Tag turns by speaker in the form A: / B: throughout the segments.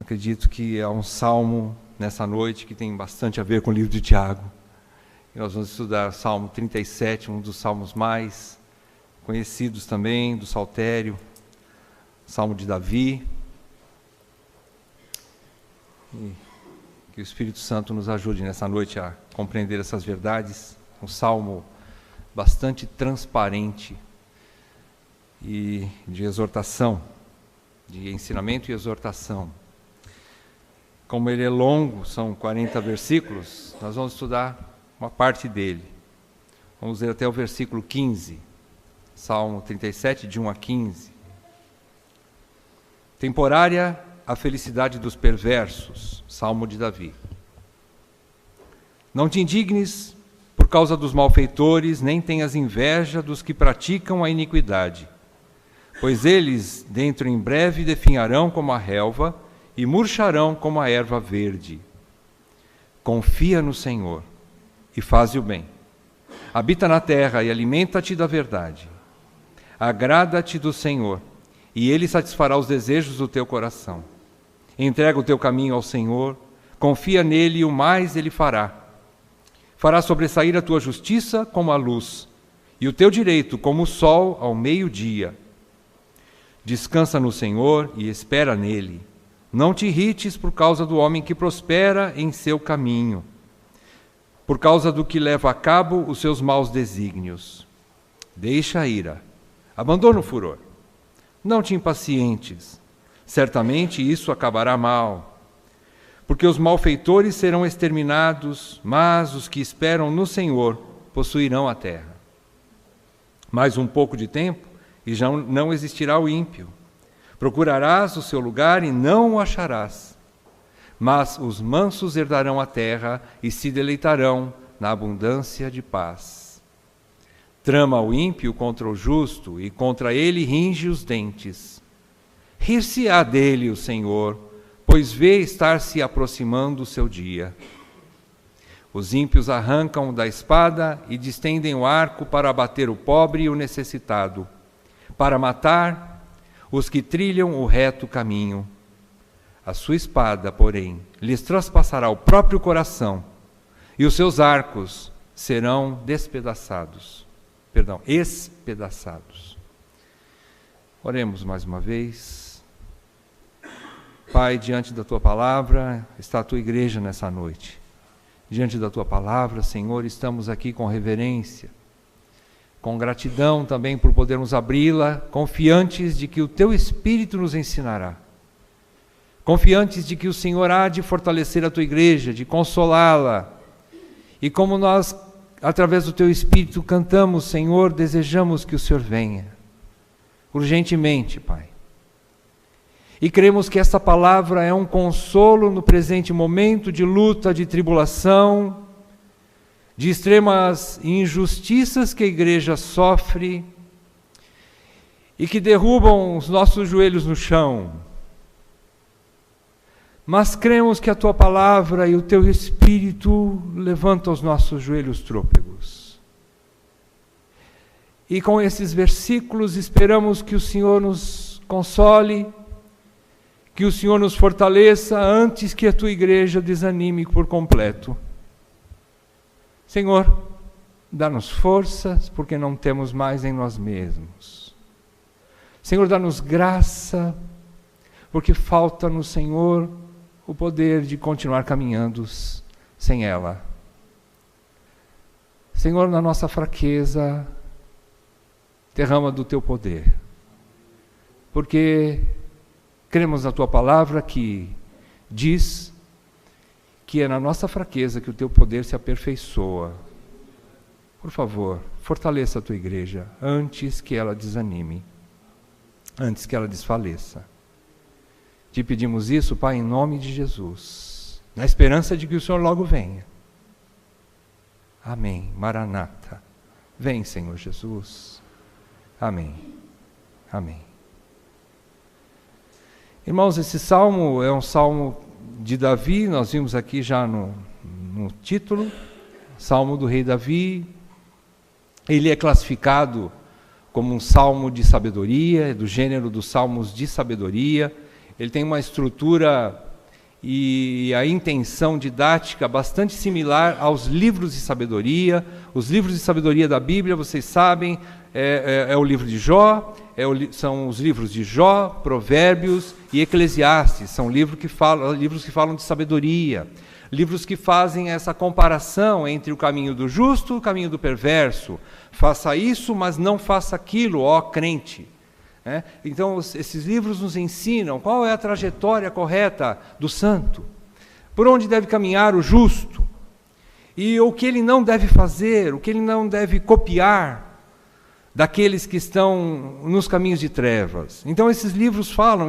A: Acredito que é um salmo nessa noite que tem bastante a ver com o livro de Tiago. E nós vamos estudar o Salmo 37, um dos salmos mais conhecidos também, do Saltério, Salmo de Davi. E que o Espírito Santo nos ajude nessa noite a compreender essas verdades. Um salmo bastante transparente e de exortação, de ensinamento e exortação. Como ele é longo, são 40 versículos, nós vamos estudar uma parte dele. Vamos ler até o versículo 15, Salmo 37, de 1 a 15. Temporária a felicidade dos perversos, Salmo de Davi. Não te indignes por causa dos malfeitores, nem tenhas inveja dos que praticam a iniquidade, pois eles, dentro em breve, definharão como a relva e murcharão como a erva verde. Confia no Senhor e faze o bem. Habita na terra e alimenta-te da verdade. Agrada-te do Senhor, e Ele satisfará os desejos do teu coração. Entrega o teu caminho ao Senhor, confia nele e o mais Ele fará. Fará sobressair a tua justiça como a luz, e o teu direito como o sol ao meio-dia. Descansa no Senhor e espera nele. Não te irrites por causa do homem que prospera em seu caminho, por causa do que leva a cabo os seus maus desígnios. Deixa a ira, abandona o furor. Não te impacientes, certamente isso acabará mal. Porque os malfeitores serão exterminados, mas os que esperam no Senhor possuirão a terra. Mais um pouco de tempo e já não existirá o ímpio. Procurarás o seu lugar e não o acharás. Mas os mansos herdarão a terra e se deleitarão na abundância de paz. Trama o ímpio contra o justo e contra ele ringe os dentes. Rir-se-á dele o Senhor, pois vê estar se aproximando o seu dia. Os ímpios arrancam da espada e distendem o arco para abater o pobre e o necessitado, para matar os que trilham o reto caminho. A sua espada, porém, lhes traspassará o próprio coração, e os seus arcos serão espedaçados. Oremos mais uma vez. Pai, diante da Tua palavra, está a Tua igreja nessa noite. Diante da Tua palavra, Senhor, estamos aqui com reverência, com gratidão também por podermos abri-la, confiantes de que o Teu Espírito nos ensinará, confiantes de que o Senhor há de fortalecer a Tua igreja, de consolá-la, e como nós, através do Teu Espírito, cantamos, Senhor, desejamos que o Senhor venha, urgentemente, Pai. E cremos que essa palavra é um consolo no presente momento de luta, de tribulação, de extremas injustiças que a igreja sofre e que derrubam os nossos joelhos no chão. Mas cremos que a Tua palavra e o Teu Espírito levantam os nossos joelhos trôpegos. E com esses versículos esperamos que o Senhor nos console, que o Senhor nos fortaleça antes que a Tua igreja desanime por completo. Senhor, dá-nos forças, porque não temos mais em nós mesmos. Senhor, dá-nos graça, porque falta no Senhor o poder de continuar caminhando sem ela. Senhor, na nossa fraqueza, derrama do Teu poder, porque cremos na Tua palavra que diz que é na nossa fraqueza que o Teu poder se aperfeiçoa. Por favor, fortaleça a Tua igreja antes que ela desanime, antes que ela desfaleça. Te pedimos isso, Pai, em nome de Jesus, na esperança de que o Senhor logo venha. Amém. Maranata. Vem, Senhor Jesus. Amém. Amém. Irmãos, esse salmo é um salmo de Davi, nós vimos aqui já no título, Salmo do Rei Davi. Ele é classificado como um salmo de sabedoria, do gênero dos salmos de sabedoria. Ele tem uma estrutura e a intenção didática bastante similar aos livros de sabedoria. Os livros de sabedoria da Bíblia, vocês sabem, é o livro de Jó, são os livros de Jó, Provérbios e Eclesiastes. São livros que falam de sabedoria, livros que fazem essa comparação entre o caminho do justo e o caminho do perverso. Faça isso, mas não faça aquilo, ó crente. Então, esses livros nos ensinam qual é a trajetória correta do santo, por onde deve caminhar o justo, e o que ele não deve fazer, o que ele não deve copiar daqueles que estão nos caminhos de trevas. Então, esses livros falam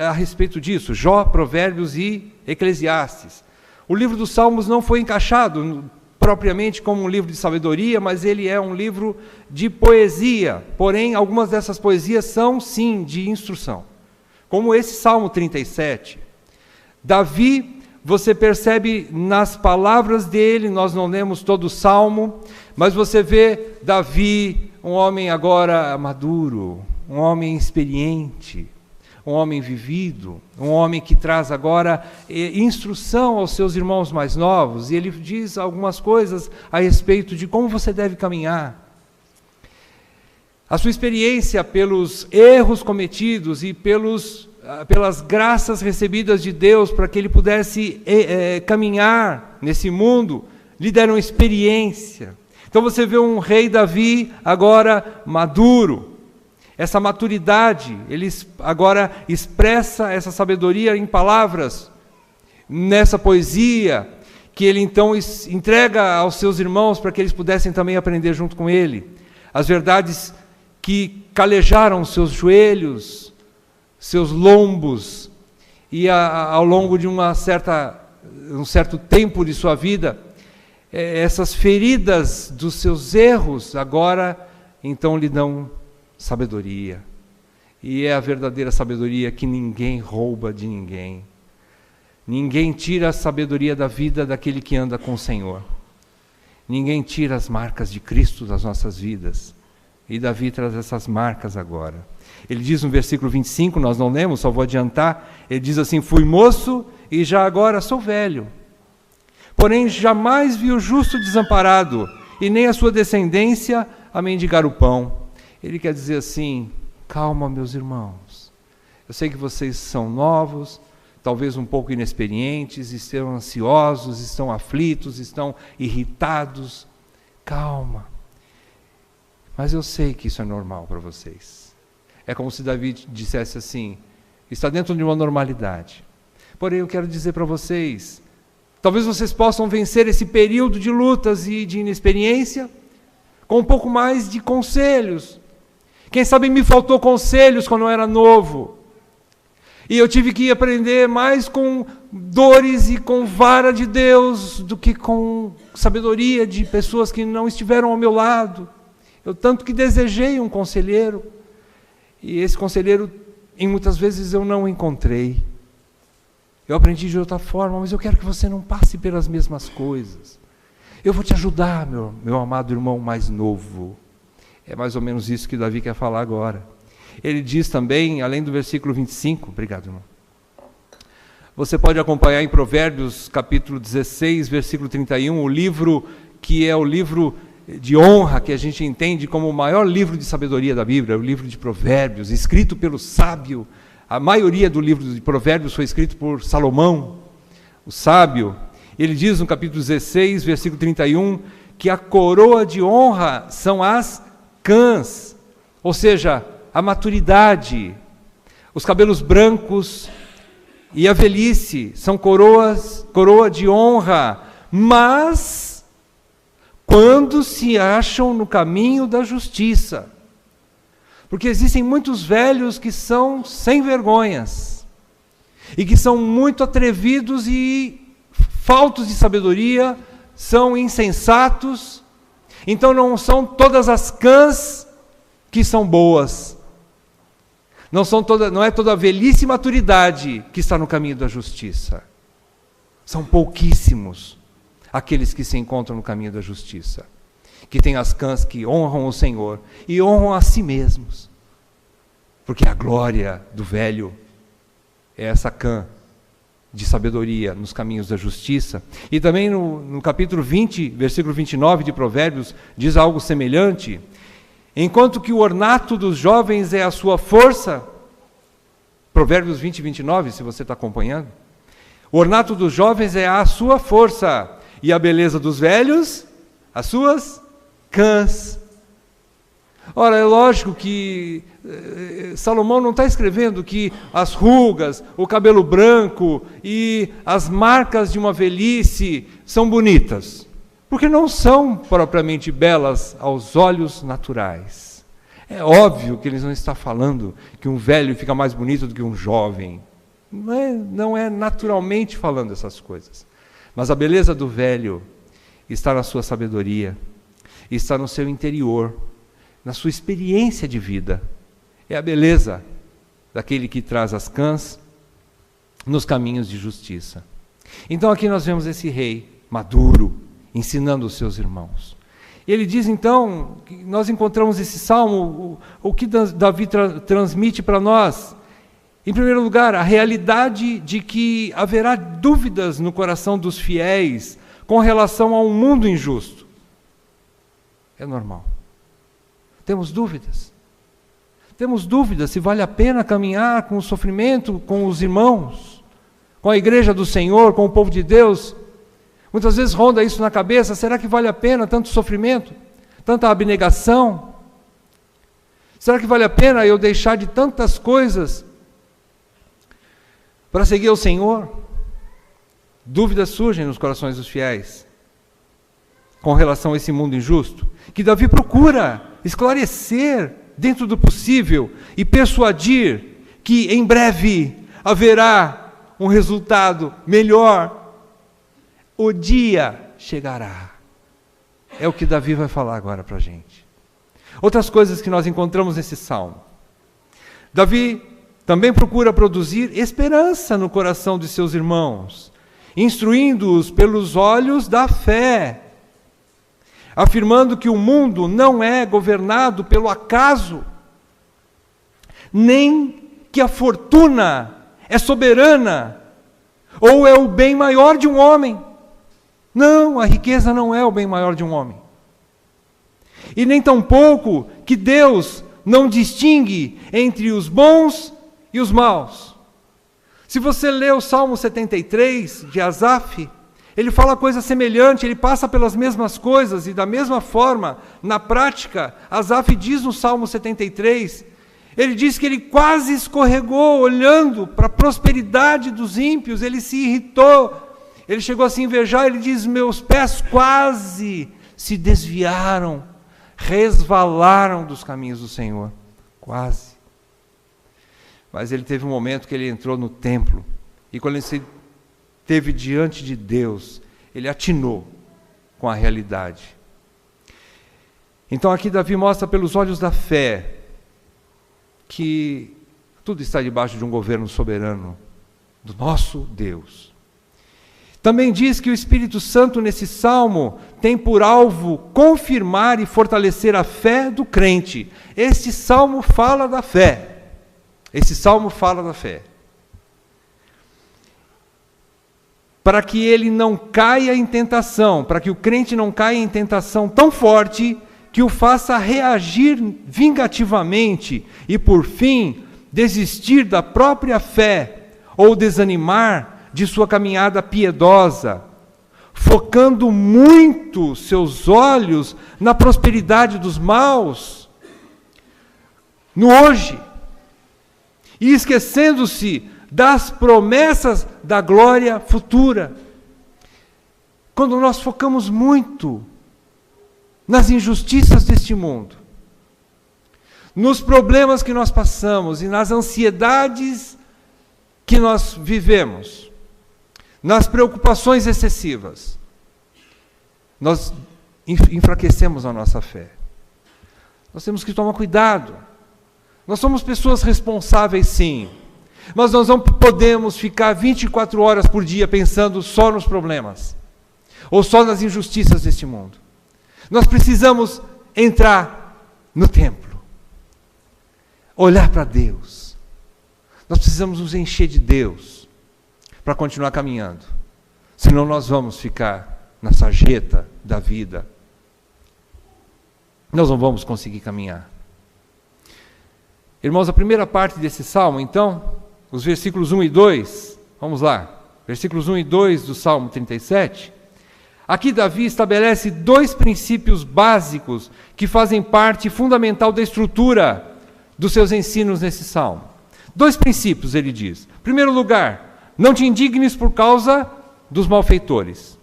A: a respeito disso, Jó, Provérbios e Eclesiastes. O livro dos Salmos não foi encaixado propriamente como um livro de sabedoria, mas ele é um livro de poesia. Porém, algumas dessas poesias são, sim, de instrução. Como esse Salmo 37. Davi, você percebe nas palavras dele, nós não lemos todo o Salmo, mas você vê Davi, um homem agora maduro, um homem experiente, um homem vivido, um homem que traz agora instrução aos seus irmãos mais novos, e ele diz algumas coisas a respeito de como você deve caminhar. A sua experiência pelos erros cometidos e pelas graças recebidas de Deus para que ele pudesse caminhar nesse mundo, lhe deram experiência. Então você vê um rei Davi agora maduro. Essa maturidade, ele agora expressa essa sabedoria em palavras, nessa poesia, que ele então entrega aos seus irmãos para que eles pudessem também aprender junto com ele. As verdades que calejaram seus joelhos, seus lombos, e ao longo de um certo tempo de sua vida, essas feridas dos seus erros, agora então lhe dão sabedoria, e é a verdadeira sabedoria que ninguém rouba de ninguém. Ninguém tira a sabedoria da vida daquele que anda com o Senhor. Ninguém tira as marcas de Cristo das nossas vidas, e Davi traz essas marcas agora. Ele diz no versículo 25, nós não lemos, só vou adiantar, ele diz assim: fui moço e já agora sou velho, porém jamais vi o justo desamparado, e nem a sua descendência a mendigar o pão. Ele quer dizer assim: calma, meus irmãos, eu sei que vocês são novos, talvez um pouco inexperientes, estão ansiosos, estão aflitos, estão irritados. Calma, mas eu sei que isso é normal para vocês. É como se Davi dissesse assim: está dentro de uma normalidade. Porém, eu quero dizer para vocês, talvez vocês possam vencer esse período de lutas e de inexperiência com um pouco mais de conselhos. Quem sabe me faltou conselhos quando eu era novo, e eu tive que aprender mais com dores e com vara de Deus do que com sabedoria de pessoas que não estiveram ao meu lado. Eu tanto que desejei um conselheiro, e esse conselheiro, em muitas vezes, eu não encontrei. Eu aprendi de outra forma, mas eu quero que você não passe pelas mesmas coisas. Eu vou te ajudar, meu amado irmão mais novo. É mais ou menos isso que Davi quer falar agora. Ele diz também, além do versículo 25, obrigado, irmão. Você pode acompanhar em Provérbios, capítulo 16, versículo 31, o livro que é o livro de honra, que a gente entende como o maior livro de sabedoria da Bíblia, o livro de Provérbios, escrito pelo sábio. A maioria do livro de Provérbios foi escrito por Salomão, o sábio. Ele diz no capítulo 16, versículo 31, que a coroa de honra são as cãs, ou seja, a maturidade, os cabelos brancos e a velhice são coroa de honra, mas quando se acham no caminho da justiça. Porque existem muitos velhos que são sem vergonhas, e que são muito atrevidos e faltos de sabedoria, são insensatos. Então não são todas as cãs que são boas. Não é toda a velhice e maturidade que está no caminho da justiça. São pouquíssimos aqueles que se encontram no caminho da justiça, que têm as cãs que honram o Senhor e honram a si mesmos. Porque a glória do velho é essa cã de sabedoria nos caminhos da justiça. E também no capítulo 20, versículo 29 de Provérbios, diz algo semelhante. Enquanto que o ornato dos jovens é a sua força, Provérbios 20, 29, se você está acompanhando, o ornato dos jovens é a sua força, e a beleza dos velhos, as suas cãs. Ora, é lógico que Salomão não está escrevendo que as rugas, o cabelo branco e as marcas de uma velhice são bonitas, porque não são propriamente belas aos olhos naturais. É óbvio que ele não está falando que um velho fica mais bonito do que um jovem. Não é naturalmente falando essas coisas. Mas a beleza do velho está na sua sabedoria, está no seu interior, na sua experiência de vida. É a beleza daquele que traz as cãs nos caminhos de justiça. Então aqui nós vemos esse rei maduro, ensinando os seus irmãos. Ele diz então, que nós encontramos esse salmo, o que Davi transmite para nós. Em primeiro lugar, a realidade de que haverá dúvidas no coração dos fiéis com relação a um mundo injusto. É normal. Temos dúvidas. Temos dúvidas se vale a pena caminhar com o sofrimento, com os irmãos, com a igreja do Senhor, com o povo de Deus. Muitas vezes ronda isso na cabeça, será que vale a pena tanto sofrimento, tanta abnegação? Será que vale a pena eu deixar de tantas coisas para seguir ao Senhor? Dúvidas surgem nos corações dos fiéis com relação a esse mundo injusto, que Davi procura esclarecer dentro do possível e persuadir que em breve haverá um resultado melhor. O dia chegará. É o que Davi vai falar agora para a gente. Outras coisas que nós encontramos nesse salmo. Davi também procura produzir esperança no coração de seus irmãos, instruindo-os pelos olhos da fé, afirmando que o mundo não é governado pelo acaso, nem que a fortuna é soberana, ou é o bem maior de um homem. Não, a riqueza não é o bem maior de um homem. E nem tampouco que Deus não distingue entre os bons e os maus. Se você lê o Salmo 73 de Asaf, ele fala coisa semelhante, ele passa pelas mesmas coisas, e da mesma forma, na prática, Asaf diz no Salmo 73, ele diz que ele quase escorregou olhando para a prosperidade dos ímpios, ele se irritou, ele chegou a se invejar, ele diz, meus pés quase se desviaram, resvalaram dos caminhos do Senhor, quase. Mas ele teve um momento que ele entrou no templo, e quando ele se esteve diante de Deus, ele atinou com a realidade. Então aqui Davi mostra pelos olhos da fé que tudo está debaixo de um governo soberano do nosso Deus. Também diz que o Espírito Santo nesse salmo tem por alvo confirmar e fortalecer a fé do crente. Este salmo fala da fé. Esse salmo fala da fé. Para que ele não caia em tentação, para que o crente não caia em tentação tão forte que o faça reagir vingativamente e, por fim, desistir da própria fé ou desanimar de sua caminhada piedosa, focando muito seus olhos na prosperidade dos maus, no hoje, e esquecendo-se das promessas da glória futura. Quando nós focamos muito nas injustiças deste mundo, nos problemas que nós passamos e nas ansiedades que nós vivemos, nas preocupações excessivas, nós enfraquecemos a nossa fé. Nós temos que tomar cuidado. Nós somos pessoas responsáveis, sim, mas nós não podemos ficar 24 horas por dia pensando só nos problemas, ou só nas injustiças deste mundo. Nós precisamos entrar no templo, olhar para Deus. Nós precisamos nos encher de Deus, para continuar caminhando. Senão nós vamos ficar na sarjeta da vida. Nós não vamos conseguir caminhar. Irmãos, a primeira parte desse salmo, então, os versículos 1 e 2, vamos lá. Versículos 1 e 2 do Salmo 37. Aqui Davi estabelece 2 princípios básicos que fazem parte fundamental da estrutura dos seus ensinos nesse salmo. 2 princípios, ele diz. Em primeiro lugar, não te indignes por causa dos malfeitores.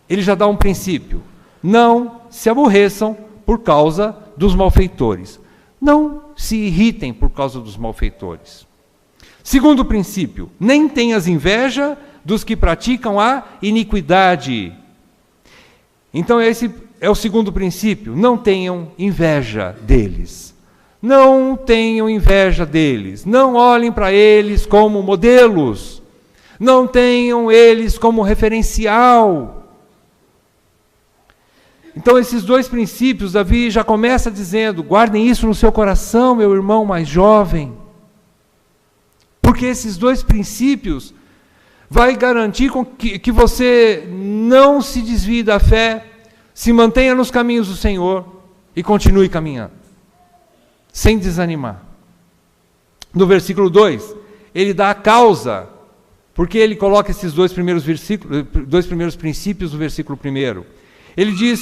A: Ele já dá um princípio. Não se aborreçam por causa dos malfeitores. Não se irritem por causa dos malfeitores. Segundo princípio, nem tenhas inveja dos que praticam a iniquidade. Então esse é o segundo princípio, não tenham inveja deles. Não tenham inveja deles, não olhem para eles como modelos, não tenham eles como referencial. Então esses 2 princípios, Davi já começa dizendo, guardem isso no seu coração, meu irmão mais jovem. Porque esses 2 princípios vai garantir que você não se desvie da fé, se mantenha nos caminhos do Senhor e continue caminhando, sem desanimar. No versículo 2, ele dá a causa, porque ele coloca esses 2 primeiros princípios no versículo 1. Ele diz,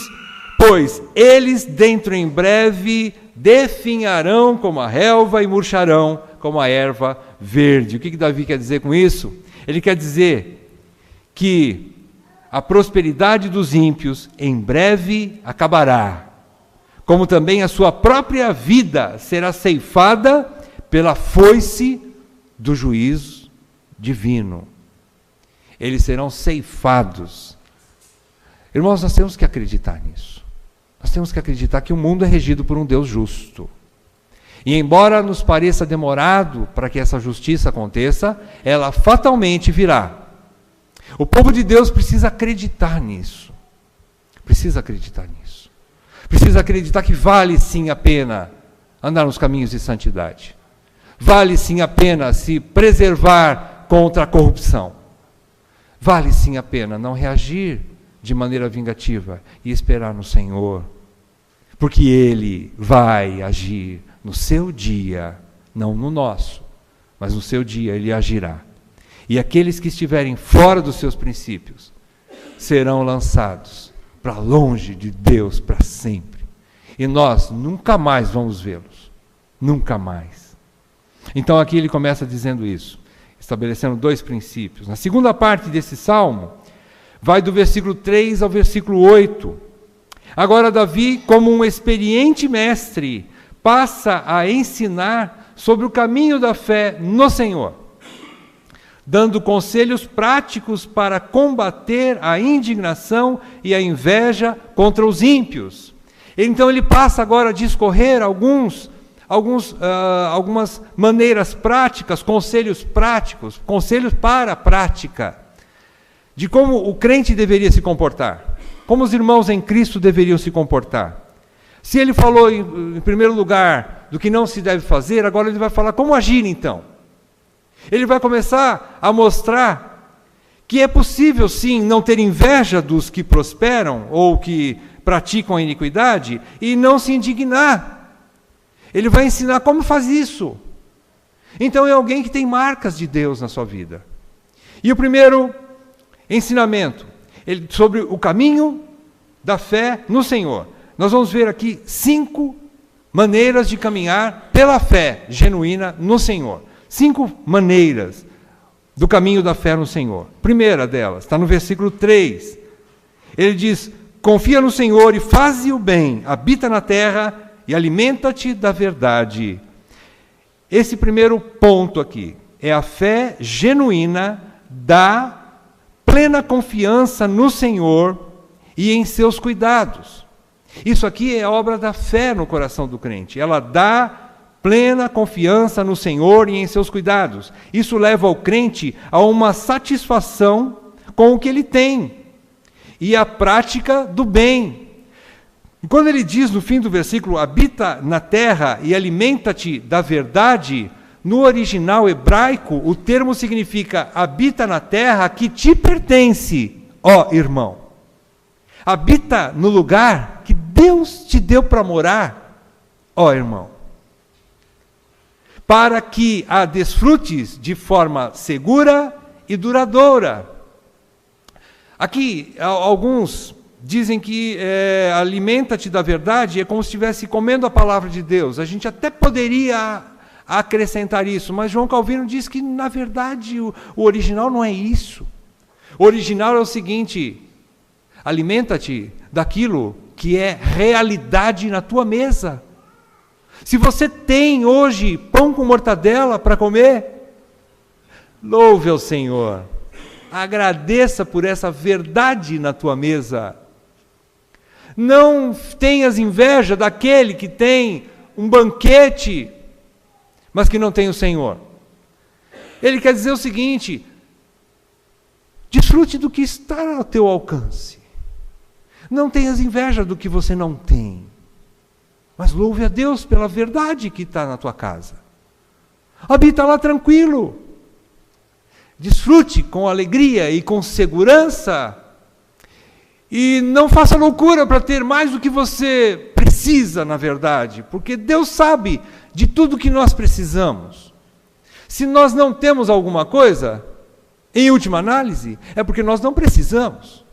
A: pois eles dentro em breve definharão como a relva e murcharão como a erva verde. O que Davi quer dizer com isso? Ele quer dizer que a prosperidade dos ímpios em breve acabará, como também a sua própria vida será ceifada pela foice do juízo divino. Eles serão ceifados. Irmãos, nós temos que acreditar nisso. Nós temos que acreditar que o mundo é regido por um Deus justo. E embora nos pareça demorado para que essa justiça aconteça, ela fatalmente virá. O povo de Deus precisa acreditar nisso. Precisa acreditar nisso. Precisa acreditar que vale sim a pena andar nos caminhos de santidade. Vale sim a pena se preservar contra a corrupção. Vale sim a pena não reagir de maneira vingativa e esperar no Senhor. Porque Ele vai agir no seu dia, não no nosso, mas no seu dia Ele agirá. E aqueles que estiverem fora dos seus princípios serão lançados para longe de Deus para sempre. E nós nunca mais vamos vê-los. Nunca mais. Então aqui ele começa dizendo isso, estabelecendo 2 princípios. Na segunda parte desse salmo, vai do versículo 3 ao versículo 8. Agora Davi, como um experiente mestre, passa a ensinar sobre o caminho da fé no Senhor, dando conselhos práticos para combater a indignação e a inveja contra os ímpios. Então ele passa agora a discorrer algumas maneiras práticas, conselhos práticos, conselhos para a prática, de como o crente deveria se comportar, como os irmãos em Cristo deveriam se comportar. Se ele falou, em primeiro lugar, do que não se deve fazer, agora ele vai falar como agir, então. Ele vai começar a mostrar que é possível, sim, não ter inveja dos que prosperam ou que praticam a iniquidade e não se indignar. Ele vai ensinar como faz isso. Então é alguém que tem marcas de Deus na sua vida. E o primeiro ensinamento, sobre o caminho da fé no Senhor. Nós vamos ver aqui 5 maneiras de caminhar pela fé genuína no Senhor. 5 maneiras do caminho da fé no Senhor. Primeira delas, está no versículo 3. Ele diz, confia no Senhor e faze o bem, habita na terra e alimenta-te da verdade. Esse primeiro ponto aqui é a fé genuína da plena confiança no Senhor e em seus cuidados. Isso aqui é obra da fé no coração do crente. Ela dá plena confiança no Senhor e em seus cuidados. Isso leva o crente a uma satisfação com o que ele tem e a prática do bem. E quando ele diz no fim do versículo, habita na terra e alimenta-te da verdade, no original hebraico, o termo significa habita na terra que te pertence, ó irmão. Habita no lugar que Deus te deu para morar, ó irmão. Para que a desfrutes de forma segura e duradoura. Aqui, alguns dizem que alimenta-te da verdade é como se estivesse comendo a palavra de Deus. A gente até poderia acrescentar isso, mas João Calvino diz que, na verdade, o original não é isso. O original é o seguinte: alimenta-te daquilo que é realidade na tua mesa. Se você tem hoje pão com mortadela para comer, louve ao Senhor. Agradeça por essa verdade na tua mesa. Não tenhas inveja daquele que tem um banquete, mas que não tem o Senhor. Ele quer dizer o seguinte: desfrute do que está ao teu alcance. Não tenhas inveja do que você não tem. Mas louve a Deus pela verdade que está na tua casa. Habita lá tranquilo. Desfrute com alegria e com segurança. E não faça loucura para ter mais do que você precisa, na verdade. Porque Deus sabe de tudo que nós precisamos. Se nós não temos alguma coisa, em última análise, é porque nós não precisamos.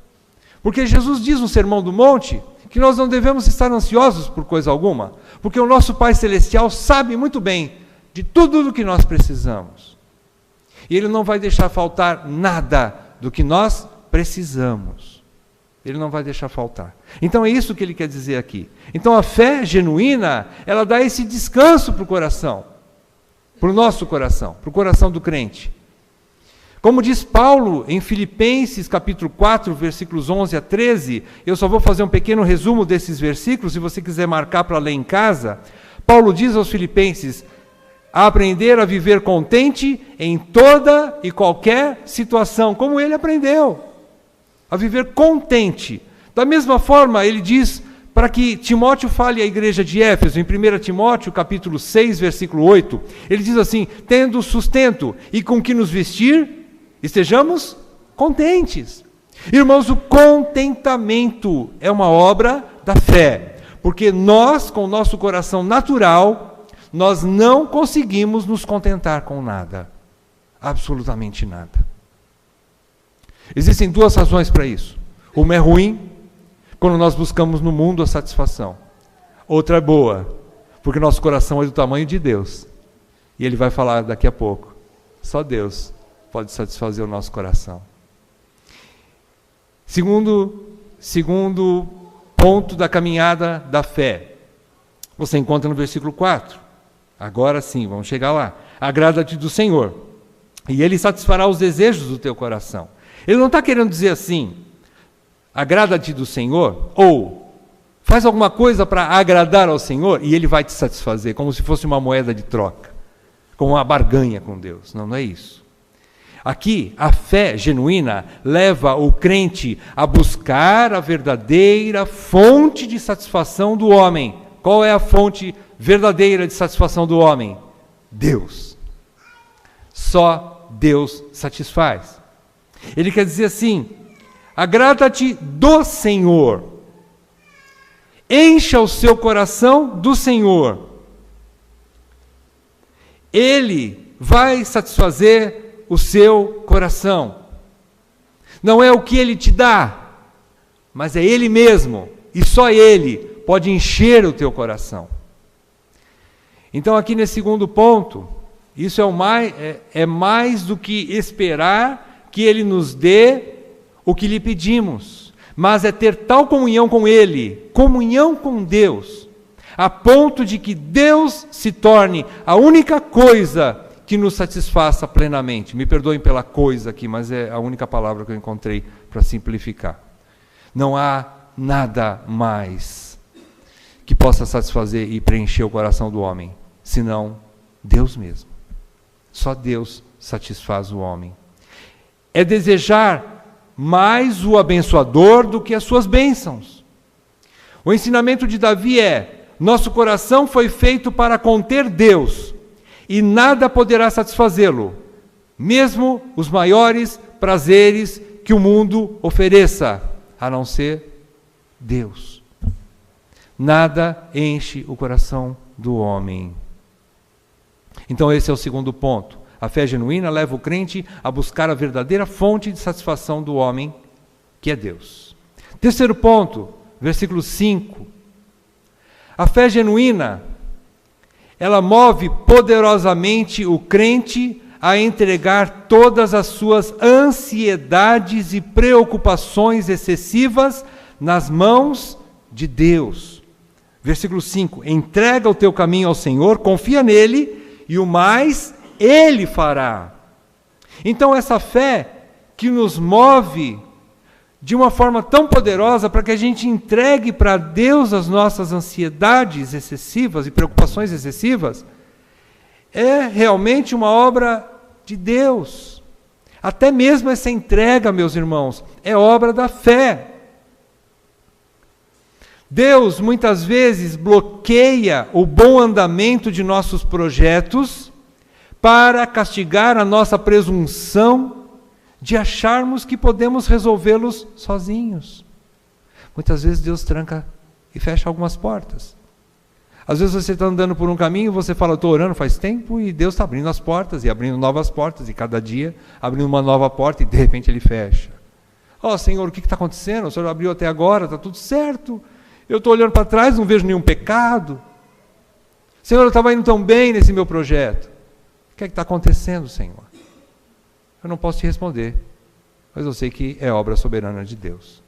A: Porque Jesus diz no Sermão do Monte que nós não devemos estar ansiosos por coisa alguma, porque o nosso Pai Celestial sabe muito bem de tudo do que nós precisamos. E Ele não vai deixar faltar nada do que nós precisamos. Ele não vai deixar faltar. Então é isso que Ele quer dizer aqui. Então a fé genuína, ela dá esse descanso para o coração, para o nosso coração, para o coração do crente. Como diz Paulo em Filipenses capítulo 4, versículos 11 a 13, eu só vou fazer um pequeno resumo desses versículos, se você quiser marcar para ler em casa. Paulo diz aos filipenses: a aprender a viver contente em toda e qualquer situação, como ele aprendeu, a viver contente. Da mesma forma, ele diz para que Timóteo fale à igreja de Éfeso, em 1 Timóteo capítulo 6, versículo 8, ele diz assim: tendo sustento e com que nos vestir, estejamos contentes. Irmãos, o contentamento é uma obra da fé, porque nós, com o nosso coração natural, nós não conseguimos nos contentar com nada, absolutamente nada. Existem duas razões para isso. Uma é ruim, quando nós buscamos no mundo a satisfação. Outra é boa, porque nosso coração é do tamanho de Deus. E Ele vai falar daqui a pouco. Só Deus pode satisfazer o nosso coração. Segundo ponto da caminhada da fé, você encontra no versículo 4. Agora sim, vamos chegar lá. Agrada-te do Senhor, e Ele satisfará os desejos do teu coração. Ele não está querendo dizer assim: agrada-te do Senhor, ou faz alguma coisa para agradar ao Senhor e Ele vai te satisfazer, como se fosse uma moeda de troca, como uma barganha com Deus. Não, não é isso. Aqui, a fé genuína leva o crente a buscar a verdadeira fonte de satisfação do homem. Qual é a fonte verdadeira de satisfação do homem? Deus. Só Deus satisfaz. Ele quer dizer assim: agrada-te do Senhor. Encha o seu coração do Senhor. Ele vai satisfazer o seu coração. Não é o que Ele te dá, mas é Ele mesmo, e só Ele pode encher o teu coração. Então aqui nesse segundo ponto, isso é mais do que esperar que Ele nos dê o que lhe pedimos, mas é ter tal comunhão com Ele, comunhão com Deus, a ponto de que Deus se torne a única coisa que nos satisfaça plenamente. Me perdoem pela coisa aqui, mas é a única palavra que eu encontrei para simplificar. Não há nada mais que possa satisfazer e preencher o coração do homem, senão Deus mesmo. Só Deus satisfaz o homem. É desejar mais o abençoador do que as suas bênçãos. O ensinamento de Davi é: nosso coração foi feito para conter Deus, e nada poderá satisfazê-lo, mesmo os maiores prazeres que o mundo ofereça, a não ser Deus. Nada enche o coração do homem. Então esse é o segundo ponto. A fé genuína leva o crente a buscar a verdadeira fonte de satisfação do homem, que é Deus. Terceiro ponto, versículo 5. A fé genuína, ela move poderosamente o crente a entregar todas as suas ansiedades e preocupações excessivas nas mãos de Deus. Versículo 5. Entrega o teu caminho ao Senhor, confia nele, e o mais Ele fará. Então essa fé que nos move de uma forma tão poderosa para que a gente entregue para Deus as nossas ansiedades excessivas e preocupações excessivas, é realmente uma obra de Deus. Até mesmo essa entrega, meus irmãos, é obra da fé. Deus muitas vezes bloqueia o bom andamento de nossos projetos para castigar a nossa presunção de acharmos que podemos resolvê-los sozinhos. Muitas vezes Deus tranca e fecha algumas portas. Às vezes você está andando por um caminho, você fala, estou orando faz tempo, e Deus está abrindo as portas, e abrindo novas portas, e cada dia abrindo uma nova porta, e de repente Ele fecha. Senhor, o que está acontecendo? O Senhor abriu até agora, está tudo certo. Eu estou olhando para trás, não vejo nenhum pecado. Senhor, eu estava indo tão bem nesse meu projeto. O que é que está acontecendo, Senhor? Eu não posso te responder, mas eu sei que é obra soberana de Deus.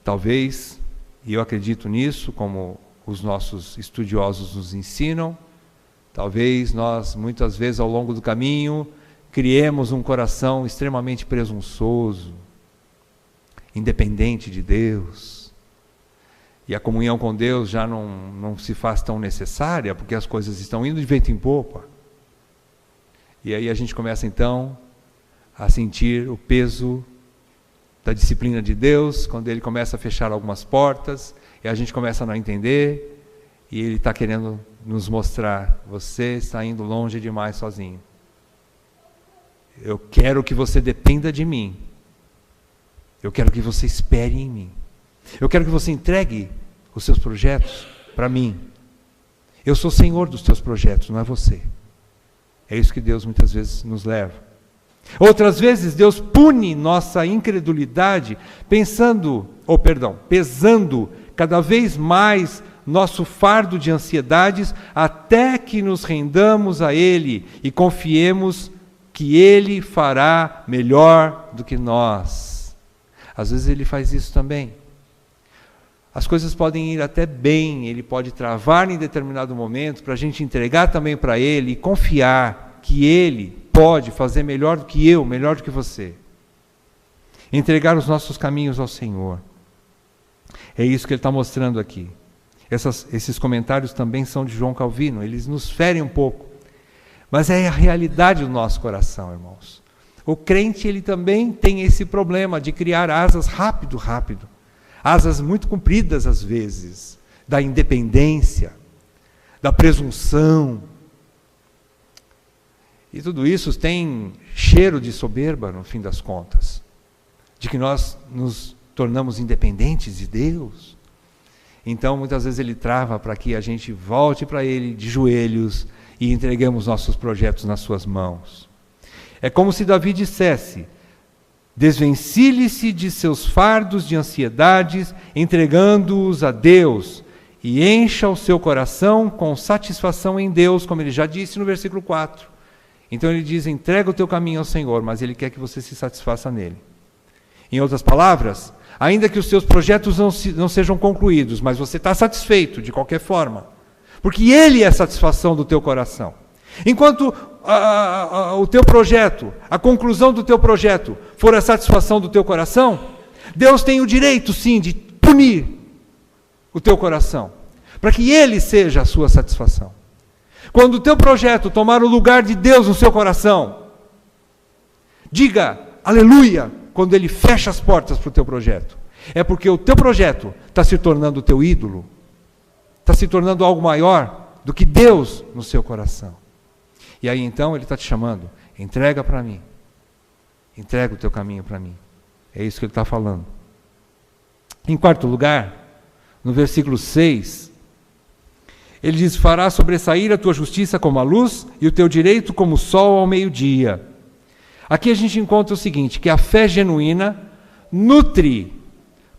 A: Talvez, e eu acredito nisso, como os nossos estudiosos nos ensinam, talvez nós, muitas vezes ao longo do caminho, criemos um coração extremamente presunçoso, independente de Deus, e a comunhão com Deus já não se faz tão necessária, porque as coisas estão indo de vento em popa. E aí a gente começa então a sentir o peso da disciplina de Deus, quando Ele começa a fechar algumas portas, e a gente começa a não entender, e Ele está querendo nos mostrar, você está indo longe demais sozinho. Eu quero que você dependa de mim. Eu quero que você espere em mim. Eu quero que você entregue os seus projetos para mim. Eu sou Senhor dos teus projetos, não é você. É isso que Deus muitas vezes nos leva. Outras vezes Deus pune nossa incredulidade pesando cada vez mais nosso fardo de ansiedades, até que nos rendamos a Ele e confiemos que Ele fará melhor do que nós. Às vezes Ele faz isso também. As coisas podem ir até bem, Ele pode travar em determinado momento para a gente entregar também para Ele e confiar que Ele pode fazer melhor do que eu, melhor do que você. Entregar os nossos caminhos ao Senhor. É isso que Ele está mostrando aqui. Esses comentários também são de João Calvino, eles nos ferem um pouco. Mas é a realidade do nosso coração, irmãos. O crente, ele também tem esse problema de criar asas rápido. Asas muito compridas às vezes, da independência, da presunção. E tudo isso tem cheiro de soberba no fim das contas, de que nós nos tornamos independentes de Deus. Então muitas vezes Ele trava para que a gente volte para Ele de joelhos e entreguemos nossos projetos nas suas mãos. É como se Davi dissesse: desvencilhe-se de seus fardos de ansiedades, entregando-os a Deus, e encha o seu coração com satisfação em Deus, como ele já disse no versículo 4. Então ele diz: entrega o teu caminho ao Senhor, mas Ele quer que você se satisfaça nele. Em outras palavras, ainda que os seus projetos não sejam concluídos, mas você está satisfeito de qualquer forma, porque Ele é a satisfação do teu coração. Enquanto o teu projeto, a conclusão do teu projeto for a satisfação do teu coração, Deus tem o direito sim de punir o teu coração, para que Ele seja a sua satisfação. Quando o teu projeto tomar o lugar de Deus no seu coração, diga aleluia quando Ele fecha as portas para o teu projeto. É porque o teu projeto está se tornando o teu ídolo, está se tornando algo maior do que Deus no seu coração. E aí então ele está te chamando, entrega para mim. Entrega o teu caminho para mim. É isso que ele está falando. Em quarto lugar, no versículo 6, ele diz: fará sobressair a tua justiça como a luz e o teu direito como o sol ao meio-dia. Aqui a gente encontra o seguinte, que a fé genuína nutre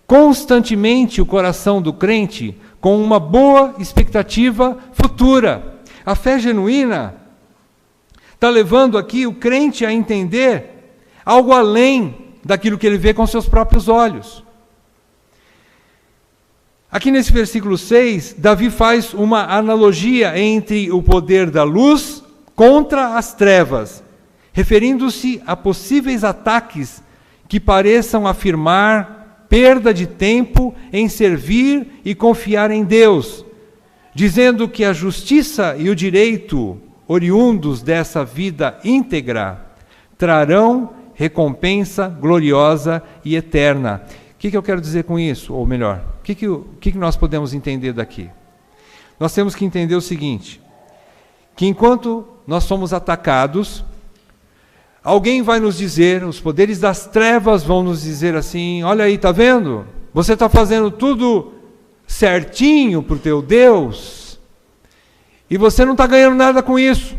A: constantemente o coração do crente com uma boa expectativa futura. A fé genuína está levando aqui o crente a entender algo além daquilo que ele vê com seus próprios olhos. Aqui nesse versículo 6, Davi faz uma analogia entre o poder da luz contra as trevas, referindo-se a possíveis ataques que pareçam afirmar perda de tempo em servir e confiar em Deus, dizendo que a justiça e o direito oriundos dessa vida íntegra trarão recompensa gloriosa e eterna. O que eu quero dizer com isso? Ou melhor, o que nós podemos entender daqui? Nós temos que entender o seguinte, que enquanto nós somos atacados, alguém vai nos dizer, os poderes das trevas vão nos dizer assim: olha aí, está vendo? Você está fazendo tudo certinho para o teu Deus, e você não está ganhando nada com isso.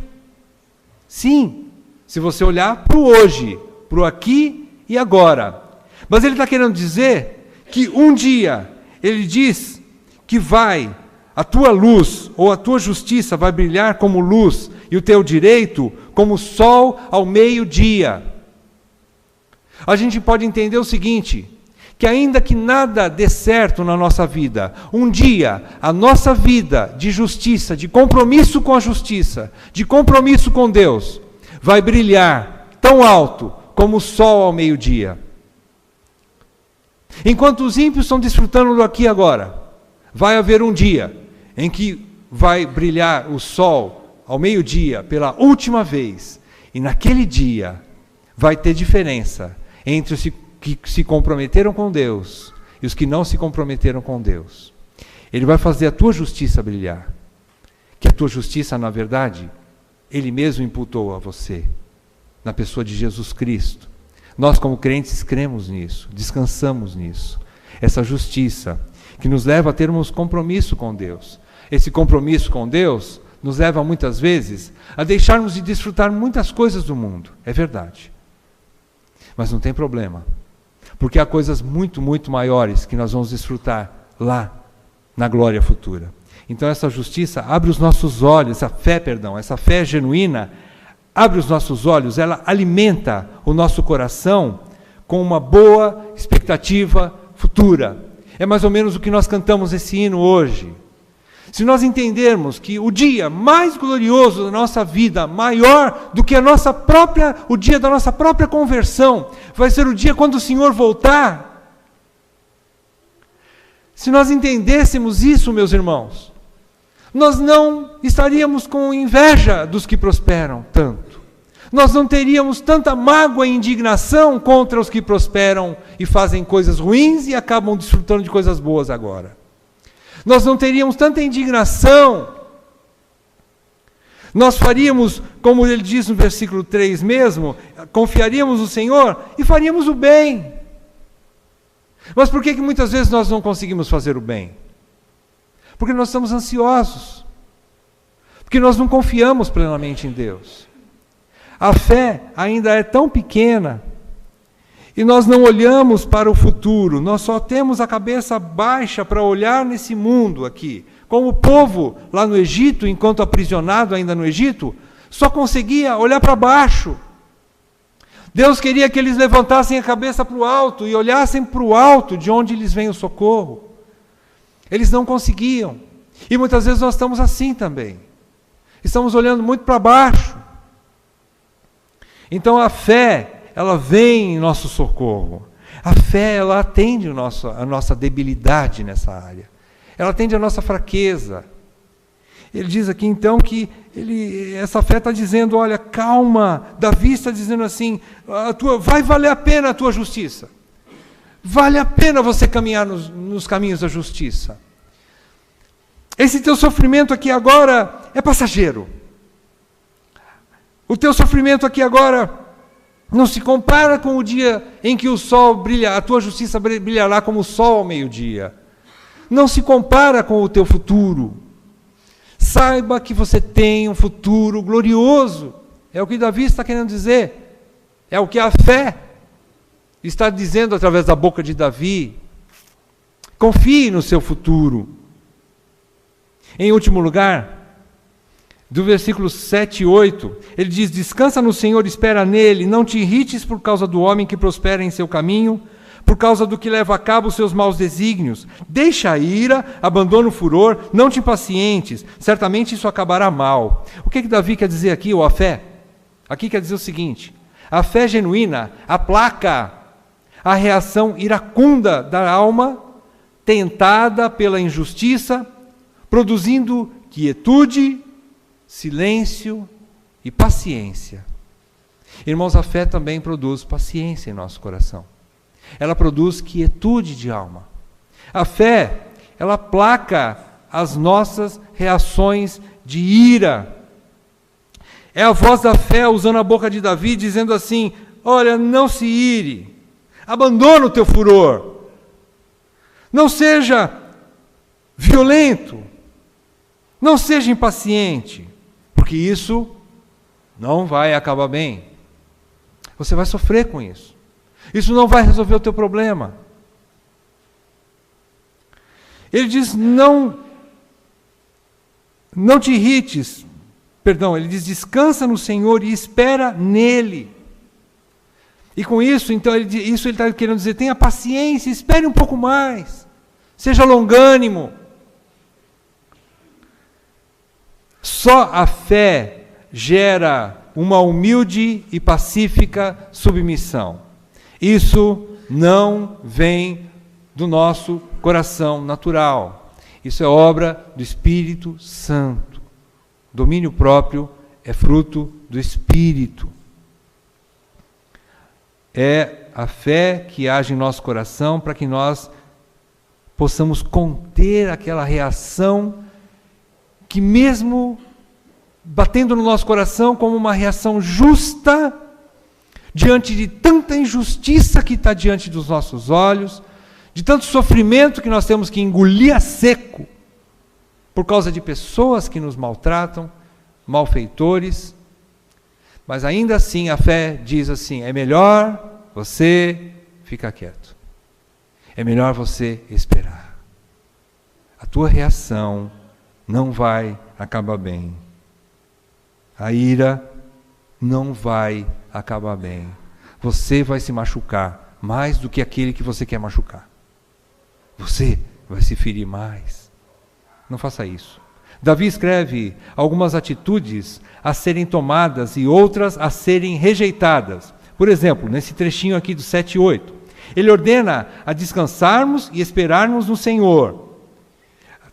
A: Sim, se você olhar para o hoje, para o aqui e agora. Mas ele está querendo dizer que um dia, ele diz que a tua luz ou a tua justiça vai brilhar como luz e o teu direito como sol ao meio-dia. A gente pode entender o seguinte, que ainda que nada dê certo na nossa vida, um dia a nossa vida de justiça, de compromisso com a justiça, de compromisso com Deus, vai brilhar tão alto como o sol ao meio-dia. Enquanto os ímpios estão desfrutando do aqui e agora, vai haver um dia em que vai brilhar o sol ao meio-dia pela última vez, e naquele dia vai ter diferença entre os que se comprometeram com Deus e os que não se comprometeram com Deus. Ele vai fazer a tua justiça brilhar, que a tua justiça, na verdade, Ele mesmo imputou a você, na pessoa de Jesus Cristo. Nós, como crentes, cremos nisso, descansamos nisso. Essa justiça que nos leva a termos compromisso com Deus. Esse compromisso com Deus nos leva, muitas vezes, a deixarmos de desfrutar muitas coisas do mundo. É verdade. Mas não tem problema. Porque há coisas muito, muito maiores que nós vamos desfrutar lá, na glória futura. Então essa justiça abre os nossos olhos, essa fé genuína, abre os nossos olhos, ela alimenta o nosso coração com uma boa expectativa futura. É mais ou menos o que nós cantamos esse hino hoje. Se nós entendermos que o dia mais glorioso da nossa vida, maior do que o dia da nossa própria conversão, vai ser o dia quando o Senhor voltar. Se nós entendêssemos isso, meus irmãos, nós não estaríamos com inveja dos que prosperam tanto. Nós não teríamos tanta mágoa e indignação contra os que prosperam e fazem coisas ruins e acabam desfrutando de coisas boas agora. Nós não teríamos tanta indignação. Nós faríamos, como ele diz no versículo 3 mesmo, confiaríamos no Senhor e faríamos o bem. Mas por que muitas vezes nós não conseguimos fazer o bem? Porque nós estamos ansiosos. Porque nós não confiamos plenamente em Deus. A fé ainda é tão pequena e nós não olhamos para o futuro, nós só temos a cabeça baixa para olhar nesse mundo aqui. Como o povo lá no Egito, enquanto aprisionado ainda no Egito, só conseguia olhar para baixo. Deus queria que eles levantassem a cabeça para o alto e olhassem para o alto de onde lhes vem o socorro. Eles não conseguiam. E muitas vezes nós estamos assim também. Estamos olhando muito para baixo. Então a fé, ela vem em nosso socorro. A fé, ela atende a nossa debilidade nessa área. Ela atende a nossa fraqueza. Ele diz aqui então que essa fé está dizendo, olha, calma. Davi está dizendo assim, vai valer a pena a tua justiça. Vale a pena você caminhar nos caminhos da justiça. Esse teu sofrimento aqui agora é passageiro. O teu sofrimento aqui agora não se compara com o dia em que o sol brilha, a tua justiça brilhará como o sol ao meio-dia. Não se compara com o teu futuro. Saiba que você tem um futuro glorioso. É o que Davi está querendo dizer. É o que a fé está dizendo através da boca de Davi. Confie no seu futuro. Em último lugar, do versículo 7 e 8, ele diz: descansa no Senhor, espera nele, não te irrites por causa do homem que prospera em seu caminho, por causa do que leva a cabo os seus maus desígnios. Deixa a ira, abandona o furor, não te impacientes, certamente isso acabará mal. O que Davi quer dizer aqui, ou a fé? Aqui quer dizer o seguinte: a fé genuína aplaca a reação iracunda da alma, tentada pela injustiça, produzindo quietude, silêncio e paciência. Irmãos, a fé também produz paciência em nosso coração. Ela produz quietude de alma. A fé, ela aplaca as nossas reações de ira. É a voz da fé usando a boca de Davi, dizendo assim: olha, não se ire, abandona o teu furor, não seja violento, não seja impaciente, porque isso não vai acabar bem. Você vai sofrer com isso. Isso não vai resolver o teu problema. Ele diz: não te irrites. Perdão, ele diz: descansa no Senhor e espera nele. E com isso, então, ele está querendo dizer: tenha paciência, espere um pouco mais. Seja longânimo. Só a fé gera uma humilde e pacífica submissão. Isso não vem do nosso coração natural. Isso é obra do Espírito Santo. Domínio próprio é fruto do Espírito. É a fé que age em nosso coração para que nós possamos conter aquela reação que, mesmo batendo no nosso coração como uma reação justa, diante de tanta injustiça que está diante dos nossos olhos, de tanto sofrimento que nós temos que engolir a seco, por causa de pessoas que nos maltratam, malfeitores, mas ainda assim a fé diz assim: é melhor você ficar quieto, é melhor você esperar. A tua reação não vai acabar bem. A ira não vai acabar bem. Você vai se machucar mais do que aquele que você quer machucar. Você vai se ferir mais. Não faça isso. Davi escreve algumas atitudes a serem tomadas e outras a serem rejeitadas. Por exemplo, nesse trechinho aqui do 7 e 8, ele ordena a descansarmos e esperarmos no Senhor.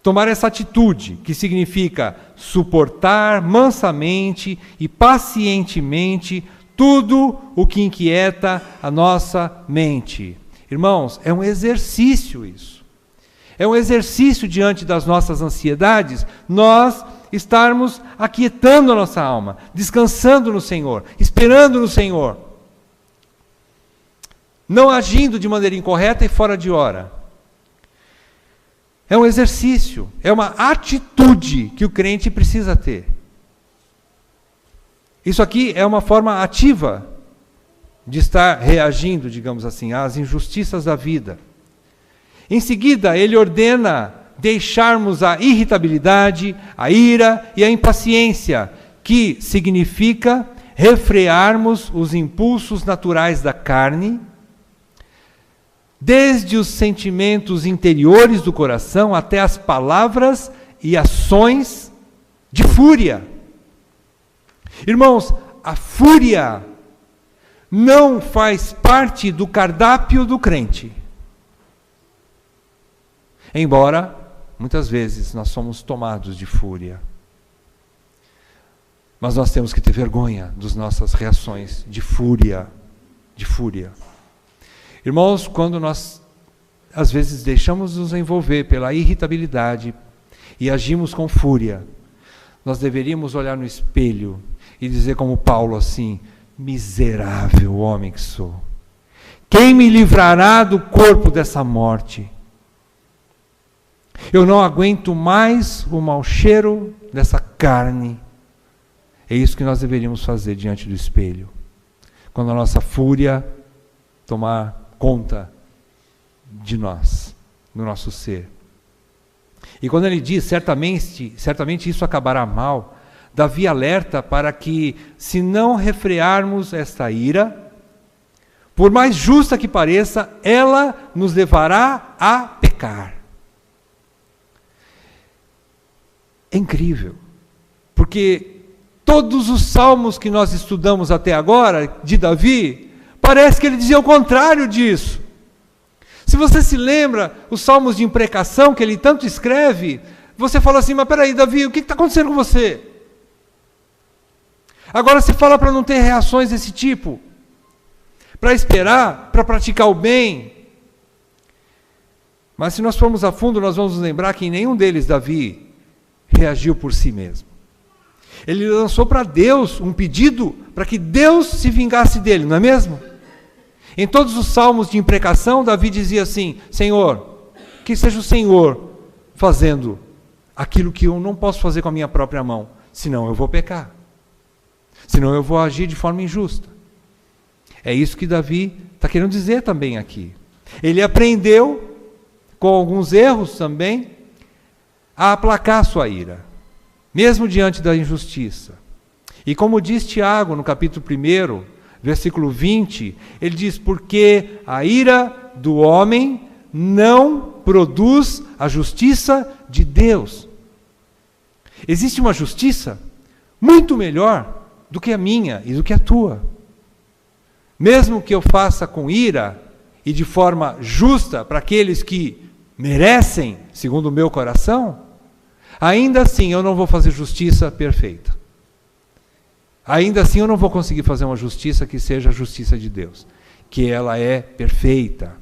A: Tomar essa atitude, que significa suportar mansamente e pacientemente tudo o que inquieta a nossa mente. Irmãos, é um exercício isso. É um exercício diante das nossas ansiedades, nós estarmos aquietando a nossa alma, descansando no Senhor, esperando no Senhor. Não agindo de maneira incorreta e fora de hora. É um exercício, é uma atitude que o crente precisa ter. Isso aqui é uma forma ativa de estar reagindo, digamos assim, às injustiças da vida. Em seguida, ele ordena deixarmos a irritabilidade, a ira e a impaciência, que significa refrearmos os impulsos naturais da carne, desde os sentimentos interiores do coração até as palavras e ações de fúria. Irmãos, a fúria não faz parte do cardápio do crente. Embora, muitas vezes, nós somos tomados de fúria. Mas nós temos que ter vergonha das nossas reações de fúria. De fúria. Irmãos, quando nós, às vezes, deixamos nos envolver pela irritabilidade e agimos com fúria, nós deveríamos olhar no espelho e dizer como Paulo assim: miserável homem que sou. Quem me livrará do corpo dessa morte? Eu não aguento mais o mau cheiro dessa carne. É isso que nós deveríamos fazer diante do espelho. Quando a nossa fúria tomar conta de nós, do nosso ser. E quando ele diz, certamente isso acabará mal, Davi alerta para que, se não refrearmos esta ira, por mais justa que pareça, ela nos levará a pecar. É incrível, porque todos os salmos que nós estudamos até agora, de Davi, parece que ele dizia o contrário disso. Se você se lembra, os salmos de imprecação que ele tanto escreve, você fala assim: mas peraí, Davi, o que está acontecendo com você? Agora você fala para não ter reações desse tipo, para esperar, para praticar o bem. Mas se nós formos a fundo, nós vamos nos lembrar que em nenhum deles Davi reagiu por si mesmo. Ele lançou para Deus um pedido para que Deus se vingasse dele, não é mesmo? Em todos os salmos de imprecação, Davi dizia assim: Senhor, que seja o Senhor fazendo aquilo que eu não posso fazer com a minha própria mão, senão eu vou pecar, senão eu vou agir de forma injusta. É isso que Davi está querendo dizer também aqui. Ele aprendeu, com alguns erros também, a aplacar a sua ira, mesmo diante da injustiça. E como diz Tiago no capítulo 1, versículo 20, ele diz: porque a ira do homem não produz a justiça de Deus. Existe uma justiça muito melhor do que a minha e do que a tua. Mesmo que eu faça com ira e de forma justa para aqueles que merecem, segundo o meu coração, ainda assim eu não vou fazer justiça perfeita. Ainda assim eu não vou conseguir fazer uma justiça que seja a justiça de Deus, que ela é perfeita.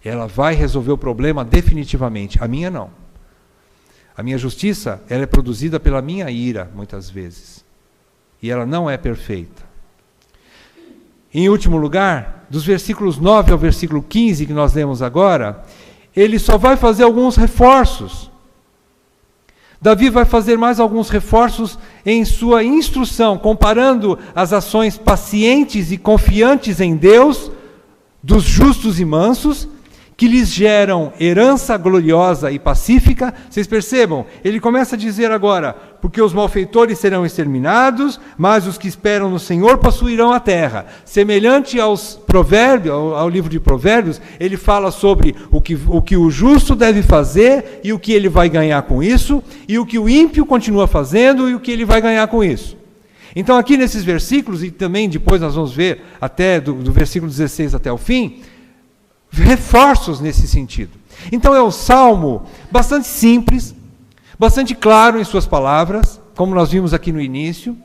A: Ela vai resolver o problema definitivamente. A minha não. A minha justiça, ela é produzida pela minha ira, muitas vezes. E ela não é perfeita. Em último lugar, dos versículos 9 ao versículo 15 que nós lemos agora, ele só vai fazer alguns reforços. Davi vai fazer mais alguns reforços em sua instrução, comparando as ações pacientes e confiantes em Deus, dos justos e mansos, que lhes geram herança gloriosa e pacífica. Vocês percebam? Ele começa a dizer agora: porque os malfeitores serão exterminados, mas os que esperam no Senhor possuirão a terra. Semelhante aos provérbios, ao livro de Provérbios, ele fala sobre o que o justo deve fazer e o que ele vai ganhar com isso, e o que o ímpio continua fazendo e o que ele vai ganhar com isso. Então aqui nesses versículos, e também depois nós vamos ver até do versículo 16 até o fim, reforços nesse sentido. Então é um salmo bastante simples, bastante claro em suas palavras, como nós vimos aqui no início.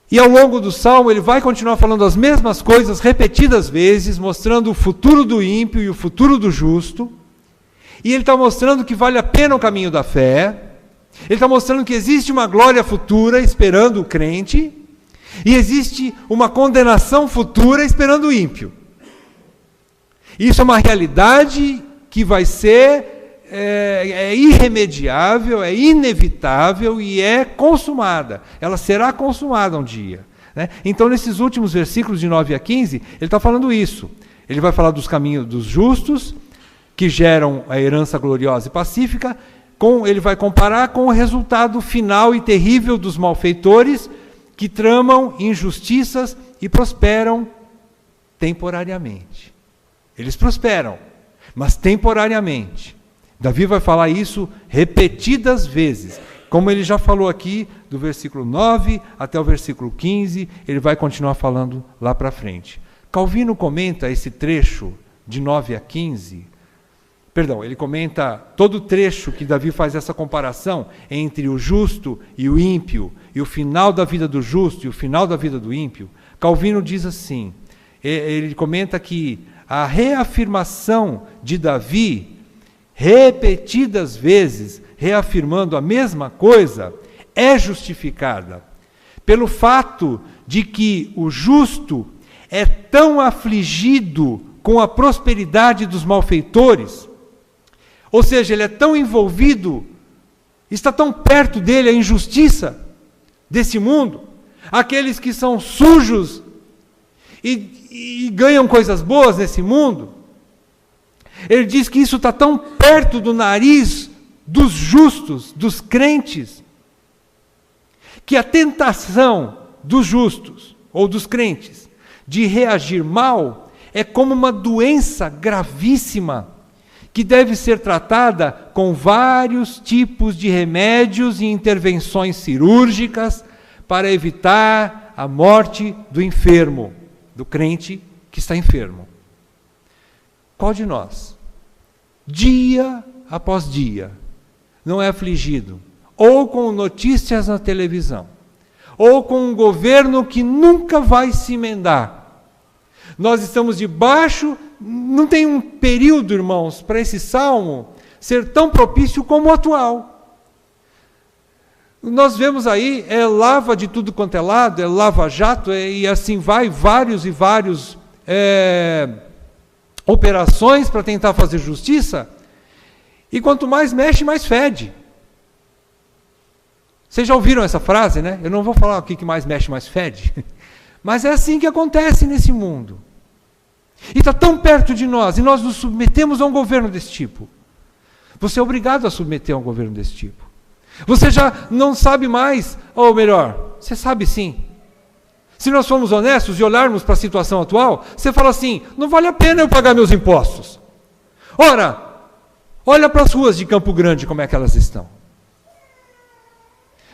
A: E ao longo do salmo ele vai continuar falando as mesmas coisas repetidas vezes, mostrando o futuro do ímpio e o futuro do justo. E ele está mostrando que vale a pena o caminho da fé. Ele está mostrando que existe uma glória futura esperando o crente, e existe uma condenação futura esperando o ímpio. Isso é uma realidade que vai ser irremediável, é inevitável e é consumada. Ela será consumada um dia. Né? Então, nesses últimos versículos de 9 a 15, ele está falando isso. Ele vai falar dos caminhos dos justos, que geram a herança gloriosa e pacífica. Ele vai comparar com o resultado final e terrível dos malfeitores, que tramam injustiças e prosperam temporariamente. Eles prosperam, mas temporariamente. Davi vai falar isso repetidas vezes. Como ele já falou aqui, do versículo 9 até o versículo 15, ele vai continuar falando lá para frente. Calvino comenta esse trecho de 9 a 15. Perdão, ele comenta todo o trecho que Davi faz essa comparação entre o justo e o ímpio, e o final da vida do justo e o final da vida do ímpio. Calvino diz assim, ele comenta que a reafirmação de Davi, repetidas vezes, reafirmando a mesma coisa, é justificada pelo fato de que o justo é tão afligido com a prosperidade dos malfeitores, ou seja, ele é tão envolvido, está tão perto dele a injustiça desse mundo, aqueles que são sujos e ganham coisas boas nesse mundo. Ele diz que isso está tão perto do nariz dos justos, dos crentes, que a tentação dos justos, ou dos crentes, de reagir mal, é como uma doença gravíssima, que deve ser tratada com vários tipos de remédios e intervenções cirúrgicas para evitar a morte do enfermo, do crente que está enfermo. Qual de nós, dia após dia, não é afligido, ou com notícias na televisão, ou com um governo que nunca vai se emendar? Nós estamos debaixo, não tem um período, irmãos, para esse salmo ser tão propício como o atual. Nós vemos aí, é lava de tudo quanto é lado, é lava-jato, e assim vai, vários operações para tentar fazer justiça, e quanto mais mexe, mais fede. Vocês já ouviram essa frase, né? Eu não vou falar o que mais mexe, mais fede, mas é assim que acontece nesse mundo. E está tão perto de nós, e nós nos submetemos a um governo desse tipo. Você é obrigado a submeter a um governo desse tipo. Você já não sabe mais, ou melhor, você sabe sim. Se nós formos honestos e olharmos para a situação atual, você fala assim, não vale a pena eu pagar meus impostos. Ora, olha para as ruas de Campo Grande, como é que elas estão.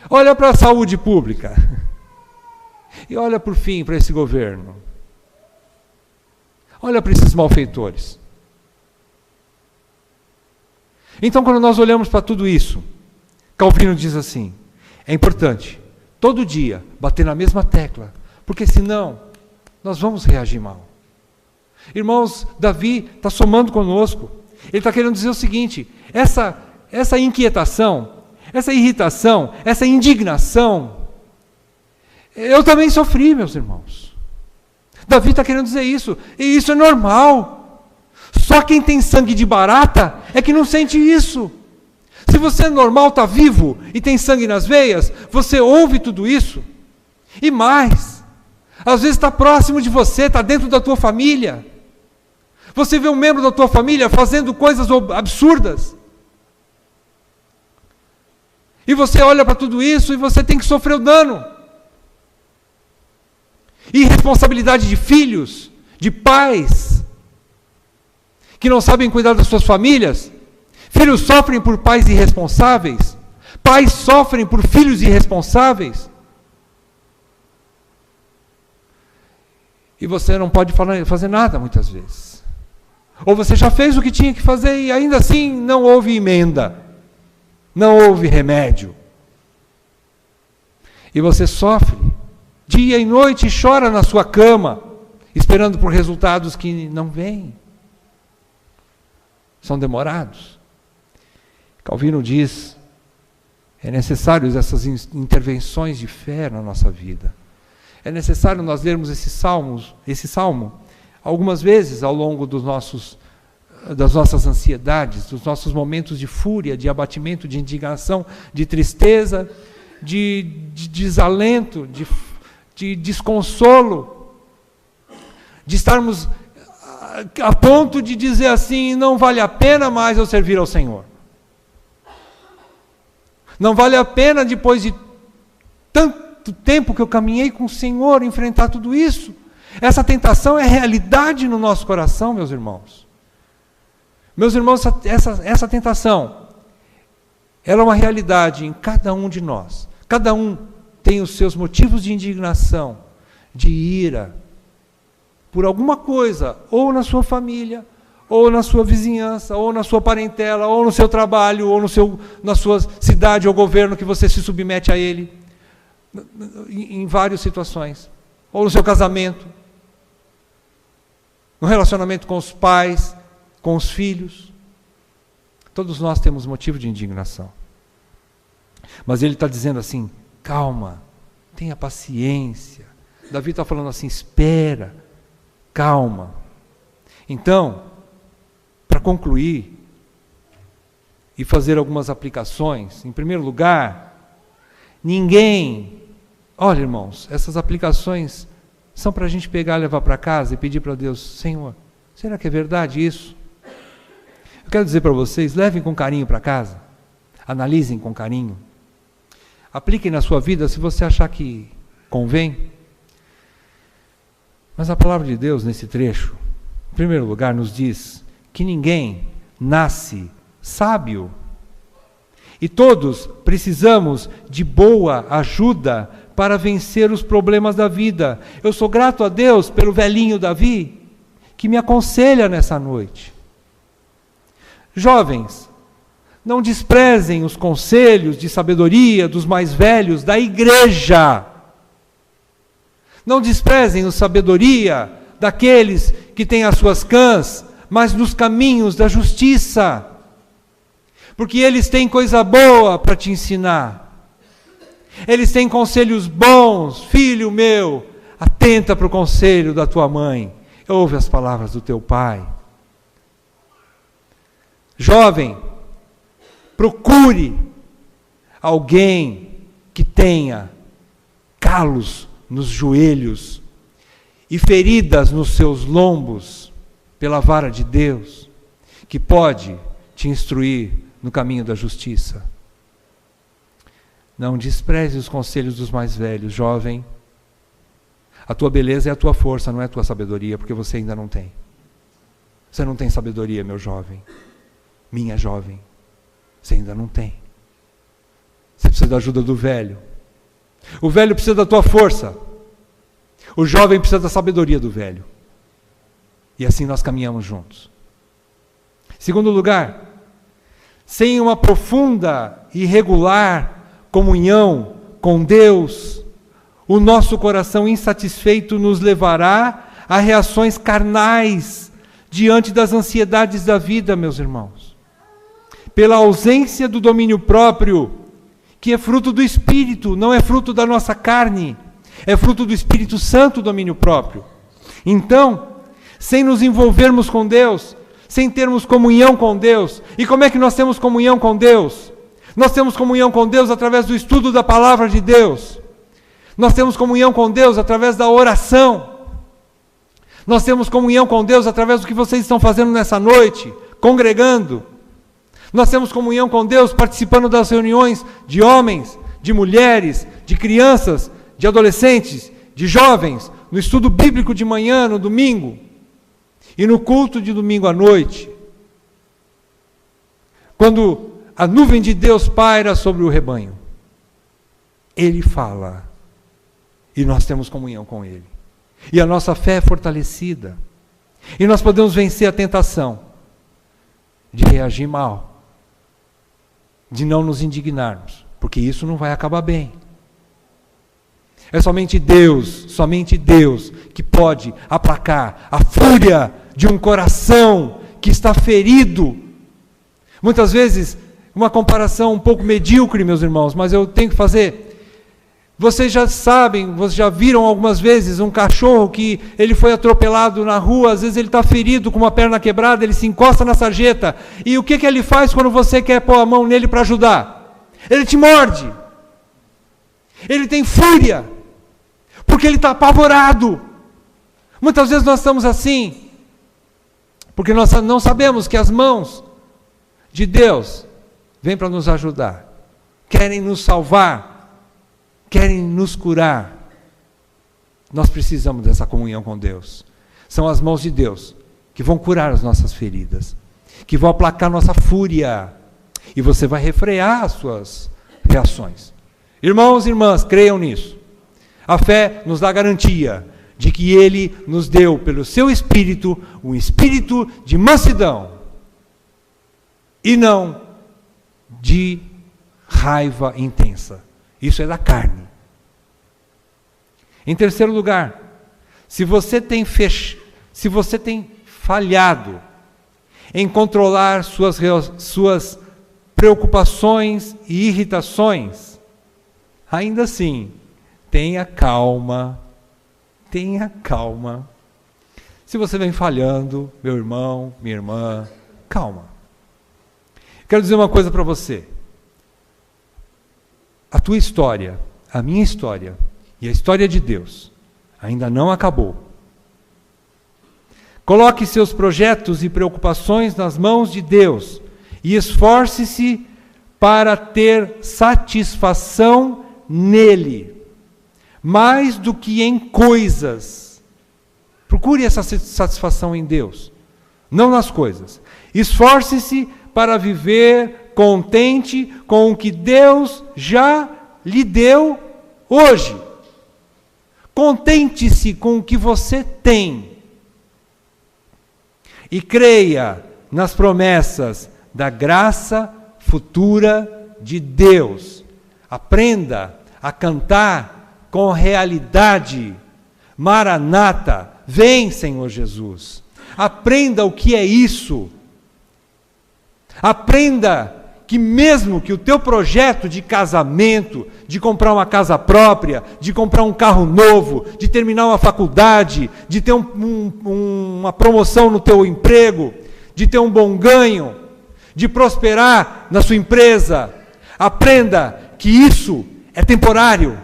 A: Olha para a saúde pública. E olha, por fim, para esse governo. Olha para esses malfeitores. Então, quando nós olhamos para tudo isso, Calvino diz assim, é importante, todo dia, bater na mesma tecla, porque senão, nós vamos reagir mal. Irmãos, Davi está somando conosco. Ele está querendo dizer o seguinte, essa inquietação, essa irritação, essa indignação, eu também sofri, meus irmãos. Davi está querendo dizer isso, e isso é normal. Só quem tem sangue de barata é que não sente isso. Se você é normal, está vivo e tem sangue nas veias, você ouve tudo isso. E mais, às vezes está próximo de você, está dentro da tua família. Você vê um membro da tua família fazendo coisas absurdas. E você olha para tudo isso e você tem que sofrer o dano. Irresponsabilidade de filhos, de pais, que não sabem cuidar das suas famílias. Filhos sofrem por pais irresponsáveis. Pais sofrem por filhos irresponsáveis. E você não pode fazer nada muitas vezes. Ou você já fez o que tinha que fazer e ainda assim não houve emenda. Não houve remédio. E você sofre dia e noite e chora na sua cama, esperando por resultados que não vêm. São demorados. Calvino diz, é necessário essas intervenções de fé na nossa vida. É necessário nós lermos esse salmo, algumas vezes ao longo das nossas ansiedades, dos nossos momentos de fúria, de abatimento, de indignação, de tristeza, de desalento, de desconsolo, de estarmos a ponto de dizer assim, não vale a pena mais eu servir ao Senhor. Não vale a pena, depois de tanto tempo que eu caminhei com o Senhor, enfrentar tudo isso. Essa tentação é realidade no nosso coração, meus irmãos. Meus irmãos, essa tentação, ela é uma realidade em cada um de nós. Cada um tem os seus motivos de indignação, de ira, por alguma coisa, ou na sua família, ou na sua vizinhança, ou na sua parentela, ou no seu trabalho, ou na sua cidade ou governo que você se submete a ele, em várias situações, ou no seu casamento, no relacionamento com os pais, com os filhos. Todos nós temos motivo de indignação. Mas ele está dizendo assim, calma, tenha paciência. Davi está falando assim, espera, calma. Então, para concluir e fazer algumas aplicações, em primeiro lugar, olha irmãos, essas aplicações são para a gente pegar, levar para casa e pedir para Deus, Senhor, será que é verdade isso? Eu quero dizer para vocês, levem com carinho para casa, analisem com carinho, apliquem na sua vida se você achar que convém. Mas a palavra de Deus nesse trecho, em primeiro lugar, nos diz que ninguém nasce sábio. E todos precisamos de boa ajuda para vencer os problemas da vida. Eu sou grato a Deus pelo velhinho Davi, que me aconselha nessa noite. Jovens, não desprezem os conselhos de sabedoria dos mais velhos da igreja. Não desprezem a sabedoria daqueles que têm as suas cãs, mas nos caminhos da justiça. Porque eles têm coisa boa para te ensinar. Eles têm conselhos bons. Filho meu, atenta para o conselho da tua mãe. Ouve as palavras do teu pai. Jovem, procure alguém que tenha calos nos joelhos e feridas nos seus lombos pela vara de Deus, que pode te instruir no caminho da justiça. Não despreze os conselhos dos mais velhos, jovem. A tua beleza é a tua força, não é a tua sabedoria, porque você ainda não tem. Você não tem sabedoria, meu jovem. Minha jovem. Você ainda não tem. Você precisa da ajuda do velho. O velho precisa da tua força. O jovem precisa da sabedoria do velho. E assim nós caminhamos juntos. Segundo lugar, sem uma profunda e regular comunhão com Deus, o nosso coração insatisfeito nos levará a reações carnais diante das ansiedades da vida, meus irmãos. Pela ausência do domínio próprio, que é fruto do Espírito, não é fruto da nossa carne, é fruto do Espírito Santo, o domínio próprio. Então, sem nos envolvermos com Deus, sem termos comunhão com Deus, e como é que nós temos comunhão com Deus? Nós temos comunhão com Deus através do estudo da palavra de Deus. Nós temos comunhão com Deus através da oração. Nós temos comunhão com Deus através do que vocês estão fazendo nessa noite, congregando. Nós temos comunhão com Deus participando das reuniões de homens, de mulheres, de crianças, de adolescentes, de jovens, no estudo bíblico de manhã, no domingo, e no culto de domingo à noite. Quando a nuvem de Deus paira sobre o rebanho, Ele fala, e nós temos comunhão com Ele. E a nossa fé é fortalecida. E nós podemos vencer a tentação de reagir mal, de não nos indignarmos, porque isso não vai acabar bem. É somente Deus que pode aplacar a fúria de um coração que está ferido. Muitas vezes, uma comparação um pouco medíocre, meus irmãos, mas eu tenho que fazer. Vocês já sabem, vocês já viram algumas vezes um cachorro que ele foi atropelado na rua, às vezes ele está ferido com uma perna quebrada, ele se encosta na sarjeta, e o que ele faz quando você quer pôr a mão nele para ajudar? Ele te morde, ele tem fúria, porque ele está apavorado. Muitas vezes nós estamos assim, porque nós não sabemos que as mãos de Deus vêm para nos ajudar, querem nos salvar, querem nos curar. Nós precisamos dessa comunhão com Deus. São as mãos de Deus que vão curar as nossas feridas, que vão aplacar nossa fúria, e você vai refrear as suas reações. Irmãos e irmãs, creiam nisso. A fé nos dá garantia de que Ele nos deu, pelo seu Espírito, um espírito de mansidão, e não de raiva intensa. Isso é da carne. Em terceiro lugar, se você tem falhado em controlar suas preocupações e irritações, ainda assim, tenha calma. Tenha calma. Se você vem falhando, meu irmão, minha irmã, calma. Quero dizer uma coisa para você. A tua história, a minha história e a história de Deus ainda não acabou. Coloque seus projetos e preocupações nas mãos de Deus e esforce-se para ter satisfação nele, mais do que em coisas. Procure essa satisfação em Deus, não nas coisas. Esforce-se para viver contente com o que Deus já lhe deu hoje. Contente-se com o que você tem. E creia nas promessas da graça futura de Deus. Aprenda a cantar com realidade. Maranata, vem, Senhor Jesus. Aprenda o que é isso. Aprenda que mesmo que o teu projeto de casamento, de comprar uma casa própria, de comprar um carro novo, de terminar uma faculdade, de ter uma promoção no teu emprego, de ter um bom ganho, de prosperar na sua empresa, aprenda que isso é temporário.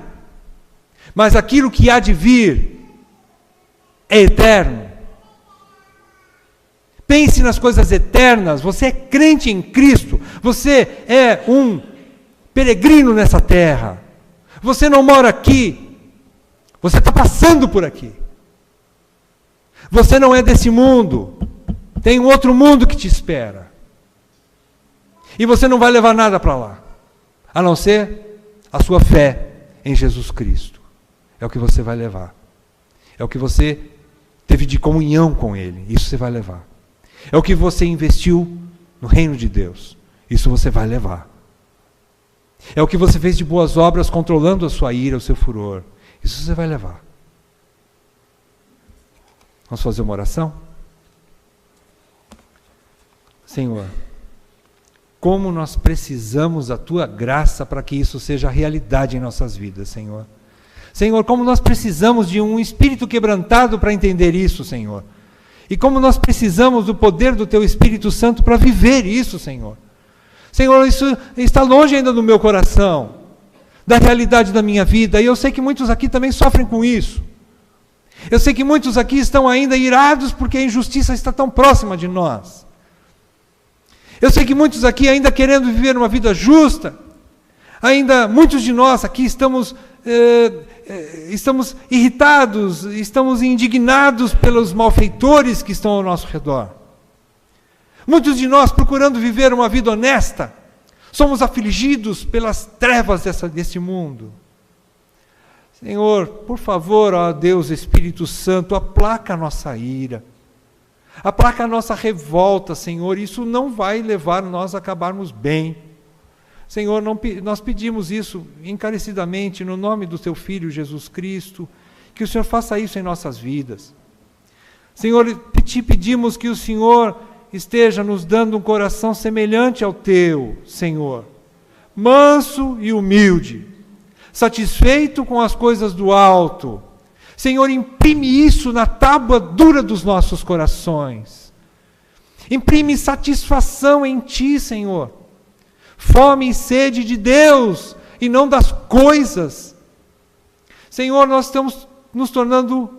A: Mas aquilo que há de vir é eterno. Pense nas coisas eternas. Você é crente em Cristo. Você é um peregrino nessa terra. Você não mora aqui. Você está passando por aqui. Você não é desse mundo. Tem um outro mundo que te espera. E você não vai levar nada para lá, a não ser a sua fé em Jesus Cristo. É o que você vai levar. É o que você teve de comunhão com Ele. Isso você vai levar. É o que você investiu no reino de Deus. Isso você vai levar. É o que você fez de boas obras controlando a sua ira, o seu furor. Isso você vai levar. Vamos fazer uma oração? Senhor, como nós precisamos da Tua graça para que isso seja realidade em nossas vidas, Senhor. Senhor, como nós precisamos de um espírito quebrantado para entender isso, Senhor. E como nós precisamos do poder do Teu Espírito Santo para viver isso, Senhor. Senhor, isso está longe ainda do meu coração, da realidade da minha vida, e eu sei que muitos aqui também sofrem com isso. Eu sei que muitos aqui estão ainda irados porque a injustiça está tão próxima de nós. Eu sei que muitos aqui ainda querendo viver uma vida justa, ainda muitos de nós aqui estamos irritados, estamos indignados pelos malfeitores que estão ao nosso redor. Muitos de nós procurando viver uma vida honesta, somos afligidos pelas trevas desse mundo. Senhor, por favor, ó Deus Espírito Santo, aplaca a nossa ira, aplaca a nossa revolta, Senhor. Isso não vai levar nós a acabarmos bem. Senhor, nós pedimos isso encarecidamente no nome do Teu Filho Jesus Cristo, que o Senhor faça isso em nossas vidas. Senhor, te pedimos que o Senhor esteja nos dando um coração semelhante ao Teu, Senhor, manso e humilde, satisfeito com as coisas do alto. Senhor, imprime isso na tábua dura dos nossos corações. Imprime satisfação em Ti, Senhor. Fome e sede de Deus e não das coisas. Senhor, nós estamos nos tornando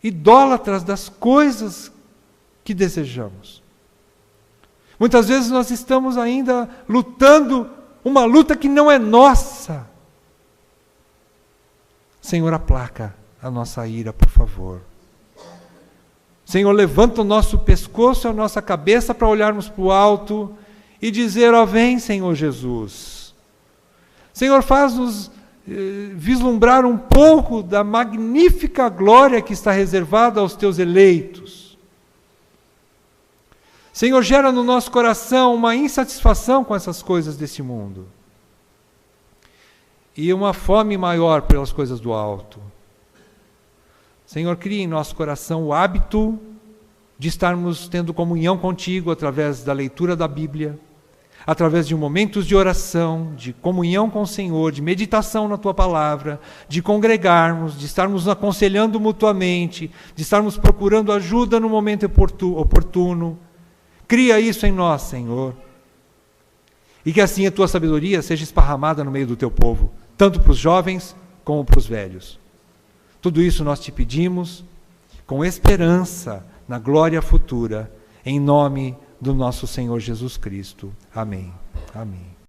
A: idólatras das coisas que desejamos. Muitas vezes nós estamos ainda lutando uma luta que não é nossa. Senhor, aplaca a nossa ira, por favor. Senhor, levanta o nosso pescoço e a nossa cabeça para olharmos para o alto e dizer, ó, vem, Senhor Jesus. Senhor, faz-nos vislumbrar um pouco da magnífica glória que está reservada aos Teus eleitos. Senhor, gera no nosso coração uma insatisfação com essas coisas desse mundo. E uma fome maior pelas coisas do alto. Senhor, cria em nosso coração o hábito de estarmos tendo comunhão contigo através da leitura da Bíblia, através de momentos de oração, de comunhão com o Senhor, de meditação na Tua Palavra, de congregarmos, de estarmos nos aconselhando mutuamente, de estarmos procurando ajuda no momento oportuno. Cria isso em nós, Senhor. E que assim a Tua sabedoria seja esparramada no meio do Teu povo, tanto para os jovens como para os velhos. Tudo isso nós te pedimos, com esperança na glória futura, em nome do nosso Senhor Jesus Cristo. Amém. Amém.